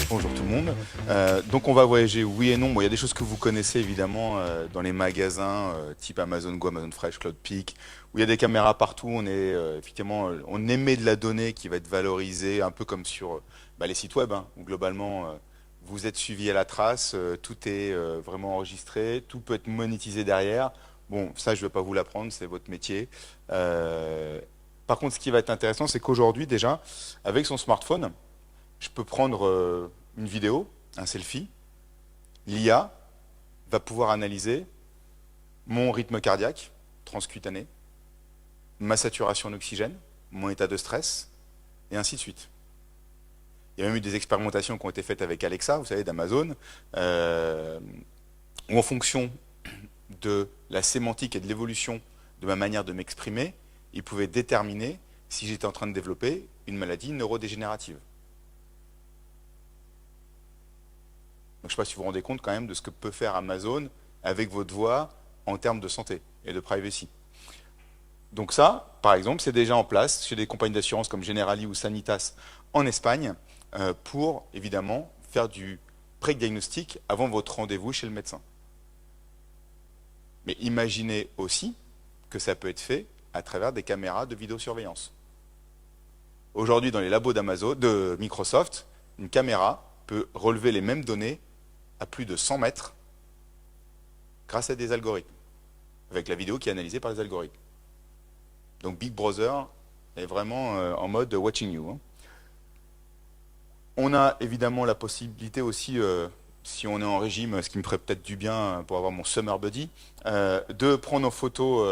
Bonjour tout le monde. Donc on va voyager, oui et non. Bon, il y a des choses que vous connaissez évidemment dans les magasins type Amazon Go, Amazon Fresh, Cloudpeak, où il y a des caméras partout. On est effectivement, on émet de la donnée qui va être valorisée, un peu comme sur les sites web, hein, où globalement vous êtes suivi à la trace, tout est vraiment enregistré, tout peut être monétisé derrière. Bon, ça je ne vais pas vous l'apprendre, c'est votre métier. Par contre, ce qui va être intéressant, c'est qu'aujourd'hui déjà, avec son smartphone, je peux prendre une vidéo, un selfie. L'IA va pouvoir analyser mon rythme cardiaque transcutané, ma saturation en oxygène, mon état de stress, et ainsi de suite. Il y a même eu des expérimentations qui ont été faites avec Alexa, vous savez, d'Amazon, où en fonction de la sémantique et de l'évolution de ma manière de m'exprimer, il pouvait déterminer si j'étais en train de développer une maladie neurodégénérative. Donc, je ne sais pas si vous vous rendez compte quand même de ce que peut faire Amazon avec votre voix en termes de santé et de privacy. Donc ça, par exemple, c'est déjà en place chez des compagnies d'assurance comme Generali ou Sanitas en Espagne pour, évidemment, faire du pré-diagnostic avant votre rendez-vous chez le médecin. Mais imaginez aussi que ça peut être fait à travers des caméras de vidéosurveillance. Aujourd'hui, dans les labos d'Amazon, de Microsoft, une caméra peut relever les mêmes données à plus de 100 mètres grâce à des algorithmes, avec la vidéo qui est analysée par les algorithmes. Donc Big Brother est vraiment en mode watching you. Hein. On a évidemment la possibilité aussi, si on est en régime, ce qui me ferait peut-être du bien pour avoir mon summer body, de prendre en photo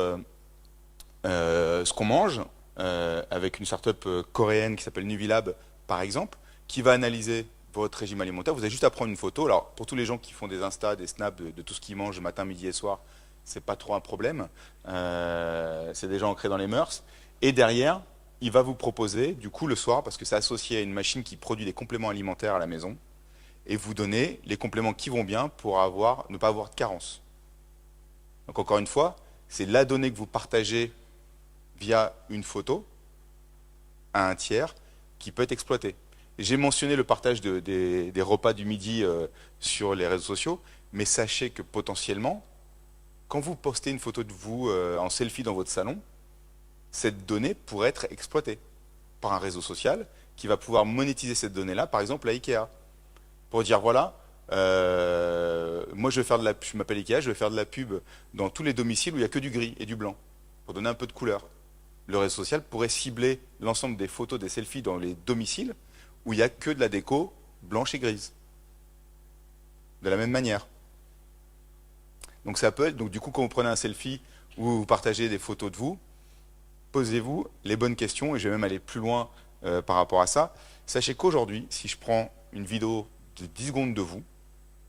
ce qu'on mange, avec une startup coréenne qui s'appelle Nuvilab, par exemple, qui va analyser votre régime alimentaire. Vous avez juste à prendre une photo. Alors, pour tous les gens qui font des Insta, des snaps de tout ce qu'ils mangent matin, midi et soir, c'est pas trop un problème. C'est déjà ancré dans les mœurs. Et derrière, il va vous proposer, du coup, le soir, parce que c'est associé à une machine qui produit des compléments alimentaires à la maison, et vous donner les compléments qui vont bien pour ne pas avoir de carence. Donc, encore une fois, c'est la donnée que vous partagez via une photo à un tiers qui peut être exploité. J'ai mentionné le partage des repas du midi sur les réseaux sociaux, mais sachez que potentiellement, quand vous postez une photo de vous en selfie dans votre salon, cette donnée pourrait être exploitée par un réseau social qui va pouvoir monétiser cette donnée-là, par exemple à Ikea, pour dire voilà, moi je m'appelle Ikea, je vais faire de la pub dans tous les domiciles où il n'y a que du gris et du blanc, pour donner un peu de couleur. Le réseau social pourrait cibler l'ensemble des photos, des selfies dans les domiciles où il n'y a que de la déco blanche et grise. De la même manière. Donc ça peut être, donc du coup quand vous prenez un selfie ou vous partagez des photos de vous, posez-vous les bonnes questions, et je vais même aller plus loin par rapport à ça. Sachez qu'aujourd'hui, si je prends une vidéo de 10 secondes de vous,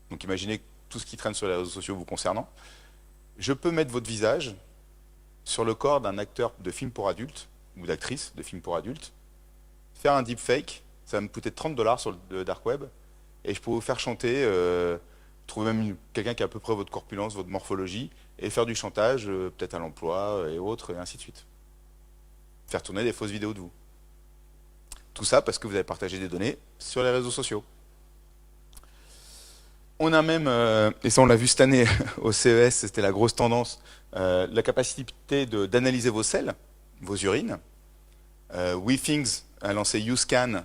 donc imaginez tout ce qui traîne sur les réseaux sociaux vous concernant, je peux mettre votre visage sur le corps d'un acteur de film pour adultes, ou d'actrice de film pour adultes, faire un deepfake, ça va me coûter 30 $ sur le dark web, et je peux vous faire chanter, trouver même quelqu'un qui a à peu près votre corpulence, votre morphologie, et faire du chantage, peut-être à l'emploi, et autres, et ainsi de suite. Faire tourner des fausses vidéos de vous. Tout ça parce que vous avez partagé des données sur les réseaux sociaux. On a même, et ça on l'a vu cette année au CES, c'était la grosse tendance, la capacité d'analyser vos selles, vos urines. WeThings a lancé YouScan,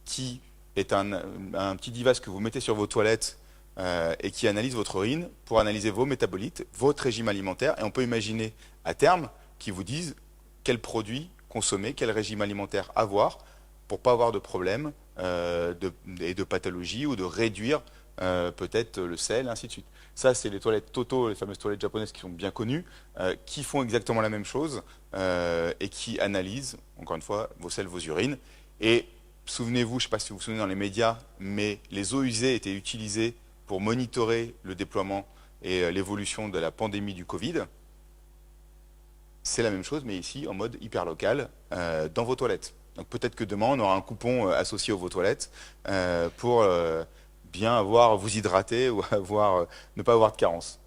qui est un petit device que vous mettez sur vos toilettes et qui analyse votre urine pour analyser vos métabolites, votre régime alimentaire. Et on peut imaginer à terme qu'ils vous disent quels produits consommer, quel régime alimentaire avoir pour ne pas avoir de problème et de pathologie, ou de réduire peut-être le sel, ainsi de suite. Ça, c'est les toilettes Toto, les fameuses toilettes japonaises qui sont bien connues, qui font exactement la même chose et qui analysent, encore une fois, vos sels, vos urines. Et souvenez-vous, je ne sais pas si vous vous souvenez dans les médias, mais les eaux usées étaient utilisées pour monitorer le déploiement et l'évolution de la pandémie du Covid. C'est la même chose, mais ici en mode hyper local, dans vos toilettes. Donc peut-être que demain, on aura un coupon associé à vos toilettes pour bien vous hydrater ou ne pas avoir de carence.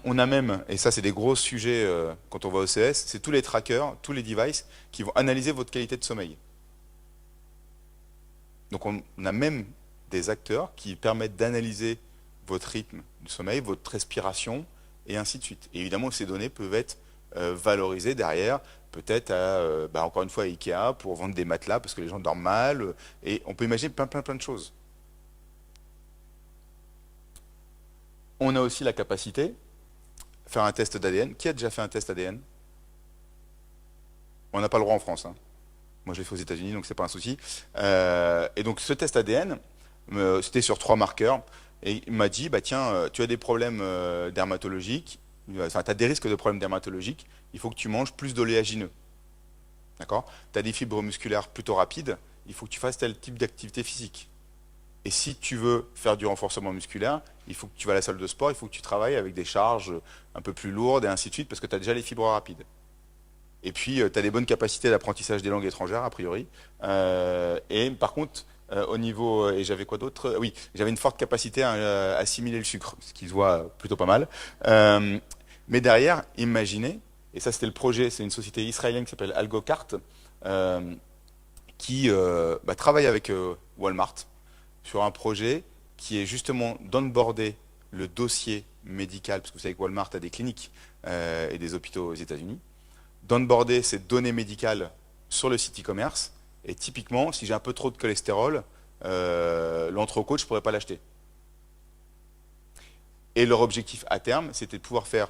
On a même, et ça c'est des gros sujets quand on va au CS, c'est tous les trackers, tous les devices qui vont analyser votre qualité de sommeil. Donc on a même des acteurs qui permettent d'analyser votre rythme du sommeil, votre respiration, et ainsi de suite. Et évidemment, ces données peuvent être valorisées derrière, peut-être encore une fois à Ikea, pour vendre des matelas parce que les gens dorment mal, et on peut imaginer plein de choses. On a aussi la capacité de faire un test d'ADN. Qui a déjà fait un test ADN? On n'a pas le droit en France, hein. Moi, je l'ai fait aux États-Unis, donc c'est pas un souci. Et donc, ce test ADN, c'était sur 3 marqueurs. Et il m'a dit, bah tiens, tu as des problèmes dermatologiques, enfin, tu as des risques de problèmes dermatologiques, il faut que tu manges plus d'oléagineux. D'accord? Tu as des fibres musculaires plutôt rapides, il faut que tu fasses tel type d'activité physique. Et si tu veux faire du renforcement musculaire, il faut que tu vas à la salle de sport, il faut que tu travailles avec des charges un peu plus lourdes et ainsi de suite, parce que tu as déjà les fibres rapides. Et puis, tu as des bonnes capacités d'apprentissage des langues étrangères, a priori. Et par contre, au niveau... et j'avais quoi d'autre? Oui, j'avais une forte capacité à assimiler le sucre, ce qui se voit plutôt pas mal. Mais derrière, imaginez, et ça c'était le projet, c'est une société israélienne qui s'appelle AlgoCart, qui travaille avec Walmart sur un projet qui est justement d'onboarder le dossier médical, parce que vous savez que Walmart a des cliniques et des hôpitaux aux États-Unis, d'onboarder ces données médicales sur le site e-commerce. Et typiquement, si j'ai un peu trop de cholestérol, l'entrecôte, je ne pourrais pas l'acheter. Et leur objectif à terme, c'était de pouvoir faire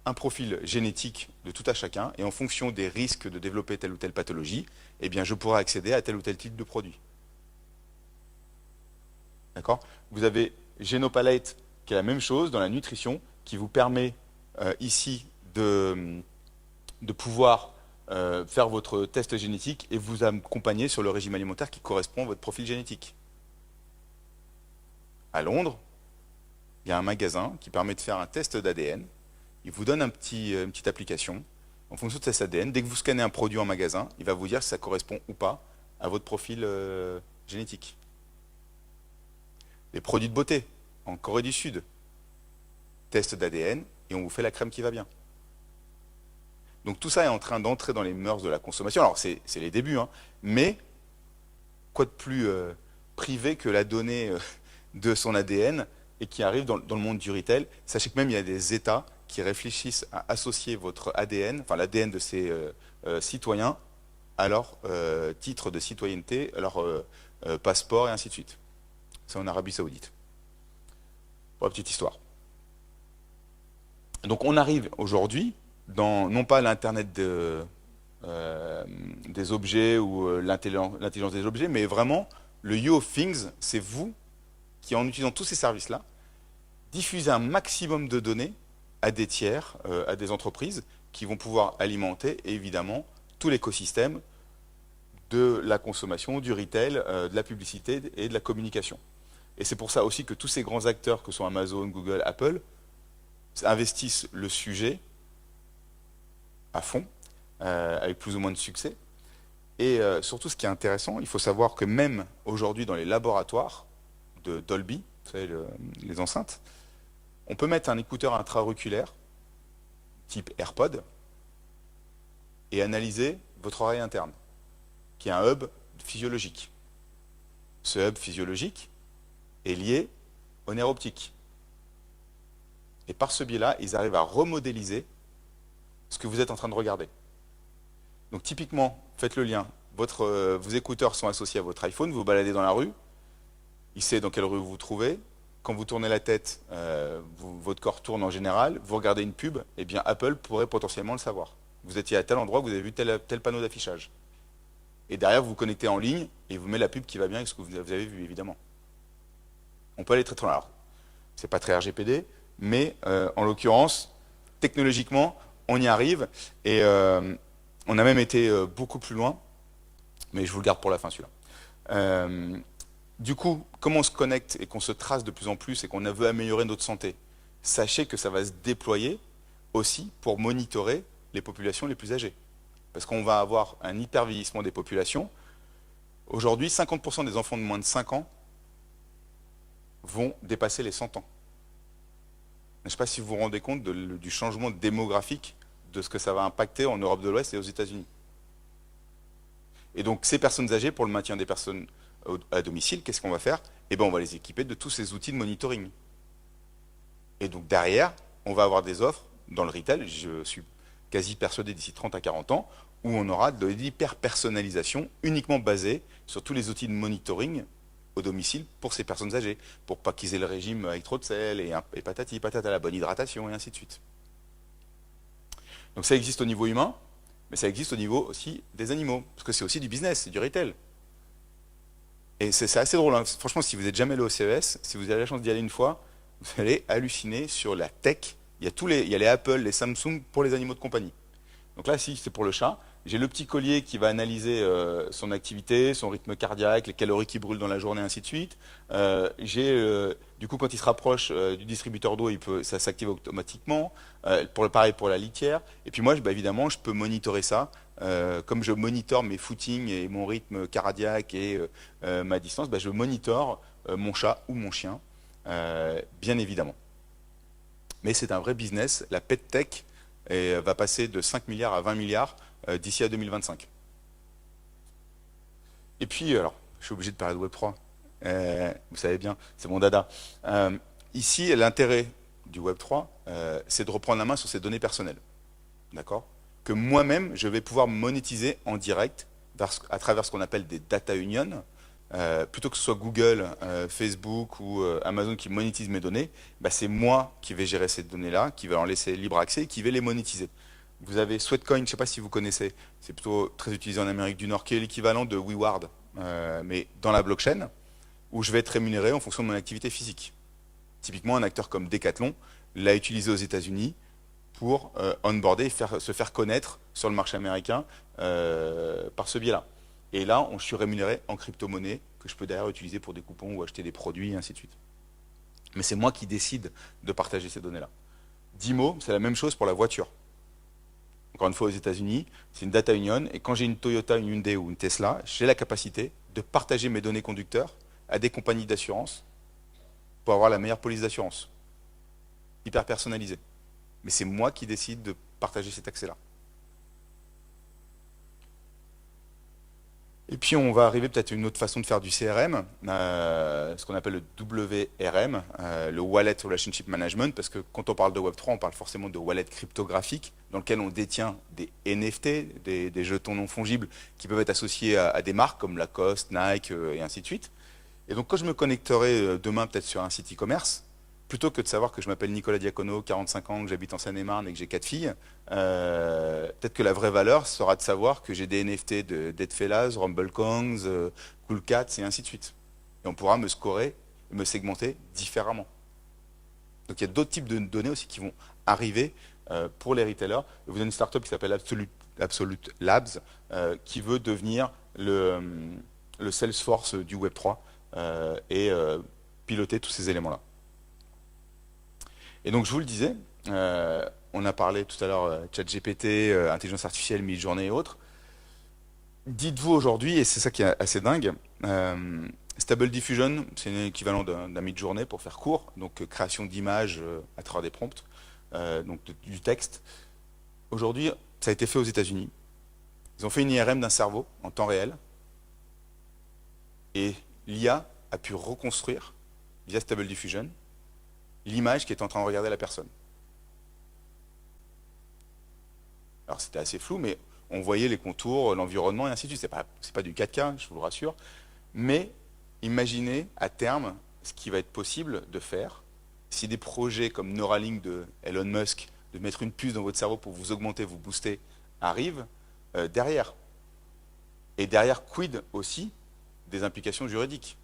un profil génétique de tout à chacun, et en fonction des risques de développer telle ou telle pathologie, eh bien, je pourrais accéder à tel ou tel type de produit. D'accord? Vous avez Genopalate, qui est la même chose dans la nutrition, qui vous permet ici de pouvoir faire votre test génétique et vous accompagner sur le régime alimentaire qui correspond à votre profil génétique. À Londres, il y a un magasin qui permet de faire un test d'ADN. Il vous donne une petite application. En fonction de cet ADN, dès que vous scannez un produit en magasin, il va vous dire si ça correspond ou pas à votre profil génétique. Les produits de beauté, en Corée du Sud, test d'ADN et on vous fait la crème qui va bien. Donc tout ça est en train d'entrer dans les mœurs de la consommation. Alors c'est les débuts, hein, mais quoi de plus privé que la donnée de son ADN et qui arrive dans le monde du retail. Sachez que même il y a des États qui réfléchissent à associer votre ADN, enfin l'ADN de ces citoyens, à leur titre de citoyenneté, à leur passeport et ainsi de suite. C'est en Arabie Saoudite. Pour la petite histoire. Donc on arrive aujourd'hui dans, non pas l'Internet des objets ou l'intelligence des objets, mais vraiment le You of Things, c'est vous qui, en utilisant tous ces services-là, diffusez un maximum de données à des tiers, à des entreprises qui vont pouvoir alimenter évidemment tout l'écosystème de la consommation, du retail, de la publicité et de la communication. Et c'est pour ça aussi que tous ces grands acteurs que sont Amazon, Google, Apple, investissent le sujet à fond, avec plus ou moins de succès. Et surtout, ce qui est intéressant, il faut savoir que même aujourd'hui dans les laboratoires de Dolby, vous savez, les enceintes, on peut mettre un écouteur intra-auriculaire, type AirPod, et analyser votre oreille interne, qui est un hub physiologique. Ce hub physiologique est lié au nerf optique. Et par ce biais-là, ils arrivent à remodéliser ce que vous êtes en train de regarder. Donc typiquement, faites le lien. Vos écouteurs sont associés à votre iPhone, vous vous baladez dans la rue, il sait dans quelle rue vous vous trouvez. Quand vous tournez la tête, votre corps tourne en général, vous regardez une pub, eh bien Apple pourrait potentiellement le savoir. Vous étiez à tel endroit, vous avez vu tel panneau d'affichage. Et derrière, vous vous connectez en ligne et vous mettez la pub qui va bien avec ce que vous avez vu, évidemment. On peut aller très loin. Alors, c'est pas très RGPD, mais en l'occurrence, technologiquement, on y arrive et on a même été beaucoup plus loin, mais je vous le garde pour la fin celui-là. Du coup, comment on se connecte et qu'on se trace de plus en plus et qu'on veut améliorer notre santé? Sachez que ça va se déployer aussi pour monitorer les populations les plus âgées. Parce qu'on va avoir un hyper-vieillissement des populations. Aujourd'hui, 50% des enfants de moins de 5 ans vont dépasser les 100 ans. Je ne sais pas si vous vous rendez compte du changement démographique de ce que ça va impacter en Europe de l'Ouest et aux États-Unis. Et donc ces personnes âgées, pour le maintien des personnes à domicile, qu'est-ce qu'on va faire? Eh ben, on va les équiper de tous ces outils de monitoring. Et donc derrière, on va avoir des offres dans le retail, je suis quasi persuadé d'ici 30 à 40 ans, où on aura de l'hyper-personnalisation uniquement basée sur tous les outils de monitoring au domicile pour ces personnes âgées, pour pas qu'ils aient le régime avec trop de sel et patati patata, la bonne hydratation et ainsi de suite. Donc ça existe au niveau humain, mais ça existe au niveau aussi des animaux, parce que c'est aussi du business, c'est du retail. Et c'est assez drôle, hein. Franchement, si vous n'êtes jamais allé au CES, si vous avez la chance d'y aller une fois, vous allez halluciner sur la tech. Il y a les Apple, les Samsung pour les animaux de compagnie. Donc là, si c'est pour le chat, j'ai le petit collier qui va analyser son activité, son rythme cardiaque, les calories qu'il brûle dans la journée, ainsi de suite. Du coup, quand il se rapproche du distributeur d'eau, ça s'active automatiquement. Pareil pour la litière. Et puis moi, bah, évidemment, je peux monitorer ça. Comme je monitore mes footings et mon rythme cardiaque et ma distance, bah, je monitore mon chat ou mon chien, bien évidemment. Mais c'est un vrai business. La pet tech va passer de 5 milliards à 20 milliards d'ici à 2025. Et puis, alors, je suis obligé de parler de Web3. Vous savez bien, c'est mon dada. Ici, l'intérêt du Web3, c'est de reprendre la main sur ses données personnelles. D'accord? Que moi-même, je vais pouvoir monétiser en direct à travers ce qu'on appelle des data unions. Plutôt que ce soit Google, Facebook ou Amazon qui monétise mes données, bah, c'est moi qui vais gérer ces données-là, qui vais leur laisser libre accès et qui vais les monétiser. Vous avez Sweatcoin, je ne sais pas si vous connaissez, c'est plutôt très utilisé en Amérique du Nord, qui est l'équivalent de WeWard, mais dans la blockchain, où je vais être rémunéré en fonction de mon activité physique. Typiquement, un acteur comme Decathlon l'a utilisé aux États-Unis pour onboarder et se faire connaître sur le marché américain par ce biais-là. Et là, je suis rémunéré en crypto-monnaie que je peux d'ailleurs utiliser pour des coupons ou acheter des produits et ainsi de suite. Mais c'est moi qui décide de partager ces données-là. Dimo, c'est la même chose pour la voiture. Encore une fois, aux États-Unis, c'est une data union. Et quand j'ai une Toyota, une Hyundai ou une Tesla, j'ai la capacité de partager mes données conducteurs à des compagnies d'assurance pour avoir la meilleure police d'assurance. Hyper personnalisée. Mais c'est moi qui décide de partager cet accès-là. Et puis on va arriver peut-être à une autre façon de faire du CRM, ce qu'on appelle le WRM, le Wallet Relationship Management, parce que quand on parle de Web3, on parle forcément de wallet cryptographique, dans lequel on détient des NFT, des jetons non fongibles, qui peuvent être associés à des marques comme Lacoste, Nike et ainsi de suite. Et donc quand je me connecterai demain peut-être sur un site e-commerce, plutôt que de savoir que je m'appelle Nicolas Diacono, 45 ans, que j'habite en Seine-et-Marne et que j'ai 4 filles, peut-être que la vraie valeur sera de savoir que j'ai des NFT de Dead Fellas, Rumblekongs, Cool Cats et ainsi de suite. Et on pourra me scorer, me segmenter différemment. Donc il y a d'autres types de données aussi qui vont arriver pour les retailers. Vous avez une startup qui s'appelle Absolute Labs qui veut devenir le Salesforce du Web3 et piloter tous ces éléments-là. Et donc je vous le disais, on a parlé tout à l'heure ChatGPT, intelligence artificielle, mid-journée et autres. Dites-vous aujourd'hui, et c'est ça qui est assez dingue, Stable Diffusion, c'est l'équivalent d'un mid-journée pour faire court, donc création d'images à travers des prompts, donc du texte. Aujourd'hui, ça a été fait aux États-Unis. Ils ont fait une IRM d'un cerveau en temps réel, et l'IA a pu reconstruire, via Stable Diffusion, l'image qui est en train de regarder la personne. Alors c'était assez flou, mais on voyait les contours, l'environnement et ainsi de suite. C'est pas du 4K, je vous le rassure. Mais imaginez à terme ce qui va être possible de faire si des projets comme Neuralink de Elon Musk, de mettre une puce dans votre cerveau pour vous augmenter, vous booster, arrivent derrière. Et derrière, quid aussi des implications juridiques.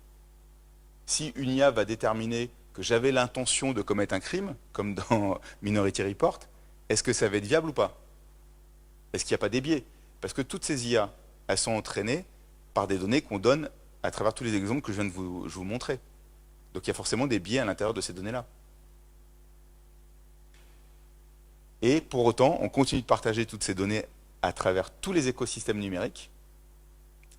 Si une IA va déterminer que j'avais l'intention de commettre un crime, comme dans Minority Report, est-ce que ça va être viable ou pas? Est-ce qu'il n'y a pas des biais? Parce que toutes ces IA, elles sont entraînées par des données qu'on donne à travers tous les exemples que je viens de vous montrer. Donc il y a forcément des biais à l'intérieur de ces données-là. Et pour autant, on continue de partager toutes ces données à travers tous les écosystèmes numériques.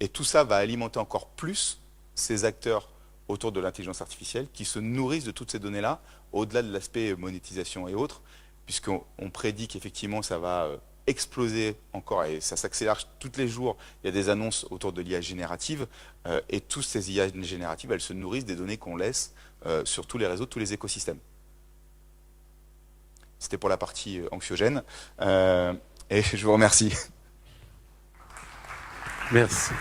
Et tout ça va alimenter encore plus ces acteurs autour de l'intelligence artificielle qui se nourrissent de toutes ces données-là, au-delà de l'aspect monétisation et autres, puisqu'on prédit qu'effectivement ça va exploser encore, et ça s'accélère tous les jours. Il y a des annonces autour de l'IA générative, et toutes ces IA génératives, elles se nourrissent des données qu'on laisse sur tous les réseaux, tous les écosystèmes. C'était pour la partie anxiogène, et je vous remercie. Merci.